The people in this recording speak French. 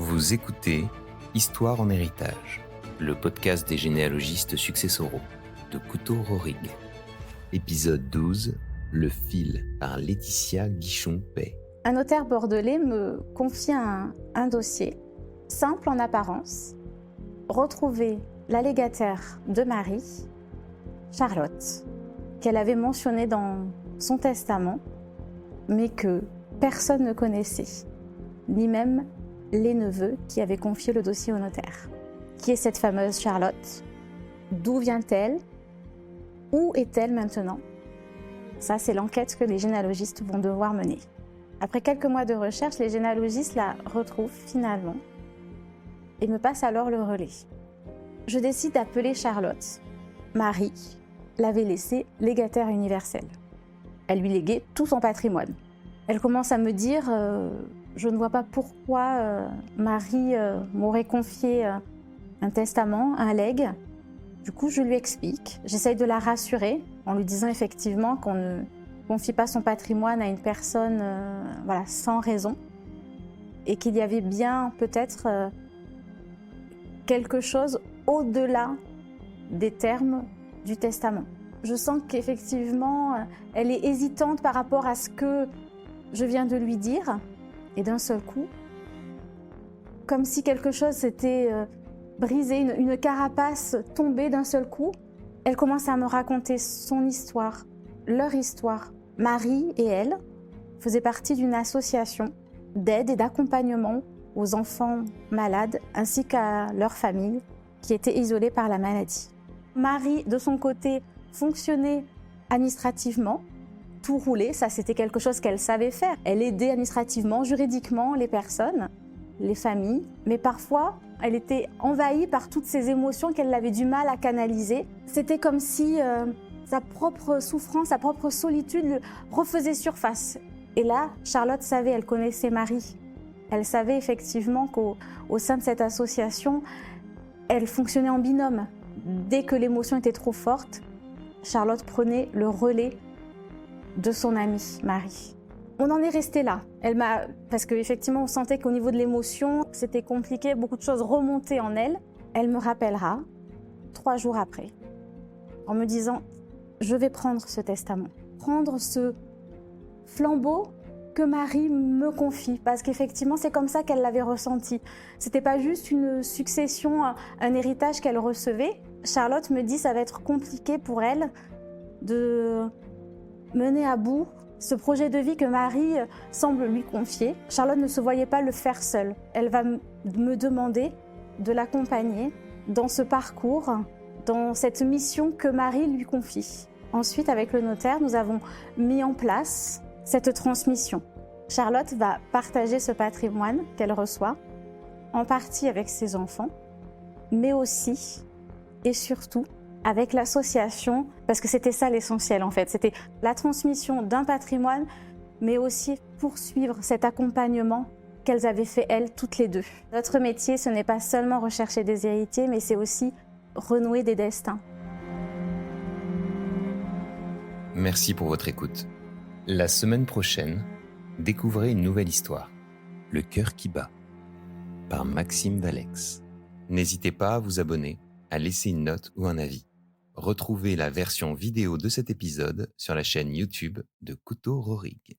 Vous écoutez Histoire en héritage, le podcast des généalogistes successoraux de Couto-Rorig. Épisode 12, Le fil, par Laetitia Guichon-Pay. Un notaire bordelais me confie un dossier, simple en apparence, retrouver l'allégataire de Marie, Charlotte, qu'elle avait mentionné dans son testament, mais que personne ne connaissait, ni même les neveux qui avaient confié le dossier au notaire. Qui est cette fameuse Charlotte? D'où vient-elle? Où est-elle maintenant? Ça, c'est l'enquête que les généalogistes vont devoir mener. Après quelques mois de recherche, les généalogistes la retrouvent finalement et me passent alors le relais. Je décide d'appeler Charlotte. Marie l'avait laissée légataire universelle. Elle lui léguait tout son patrimoine. Elle commence à me dire je ne vois pas pourquoi Marie m'aurait confié un testament, un legs. Du coup, je lui explique. J'essaye de la rassurer en lui disant effectivement qu'on ne confie pas son patrimoine à une personne sans raison et qu'il y avait bien peut-être quelque chose au-delà des termes du testament. Je sens qu'effectivement, elle est hésitante par rapport à ce que je viens de lui dire. Et d'un seul coup, comme si quelque chose s'était brisé, une carapace tombée d'un seul coup, elle commence à me raconter son histoire, leur histoire. Marie et elle faisaient partie d'une association d'aide et d'accompagnement aux enfants malades ainsi qu'à leurs familles qui étaient isolées par la maladie. Marie, de son côté, fonctionnait administrativement, tout roulait, ça c'était quelque chose qu'elle savait faire. Elle aidait administrativement, juridiquement les personnes, les familles, mais parfois elle était envahie par toutes ces émotions qu'elle avait du mal à canaliser. C'était comme si sa propre souffrance, sa propre solitude refaisait surface. Et là, Charlotte savait, elle connaissait Marie. Elle savait effectivement qu'au sein de cette association, elle fonctionnait en binôme. Dès que l'émotion était trop forte, Charlotte prenait le relais de son amie Marie. On en est resté là. Parce qu'effectivement, on sentait qu'au niveau de l'émotion, c'était compliqué, beaucoup de choses remontaient en elle. Elle me rappellera 3 jours après, en me disant « Je vais prendre ce testament, prendre ce flambeau que Marie me confie. » Parce qu'effectivement, c'est comme ça qu'elle l'avait ressenti. C'était pas juste une succession, un héritage qu'elle recevait. Charlotte me dit « Ça va être compliqué pour elle de mener à bout ce projet de vie que Marie semble lui confier. » Charlotte ne se voyait pas le faire seule. Elle va me demander de l'accompagner dans ce parcours, dans cette mission que Marie lui confie. Ensuite, avec le notaire, nous avons mis en place cette transmission. Charlotte va partager ce patrimoine qu'elle reçoit, en partie avec ses enfants, mais aussi et surtout avec l'association, parce que c'était ça l'essentiel en fait, c'était la transmission d'un patrimoine, mais aussi poursuivre cet accompagnement qu'elles avaient fait elles toutes les deux. Notre métier, ce n'est pas seulement rechercher des héritiers, mais c'est aussi renouer des destins. Merci pour votre écoute. La semaine prochaine, découvrez une nouvelle histoire, Le cœur qui bat, par Maxime Valex. N'hésitez pas à vous abonner, à laisser une note ou un avis. Retrouvez la version vidéo de cet épisode sur la chaîne YouTube de Couto-Rorig.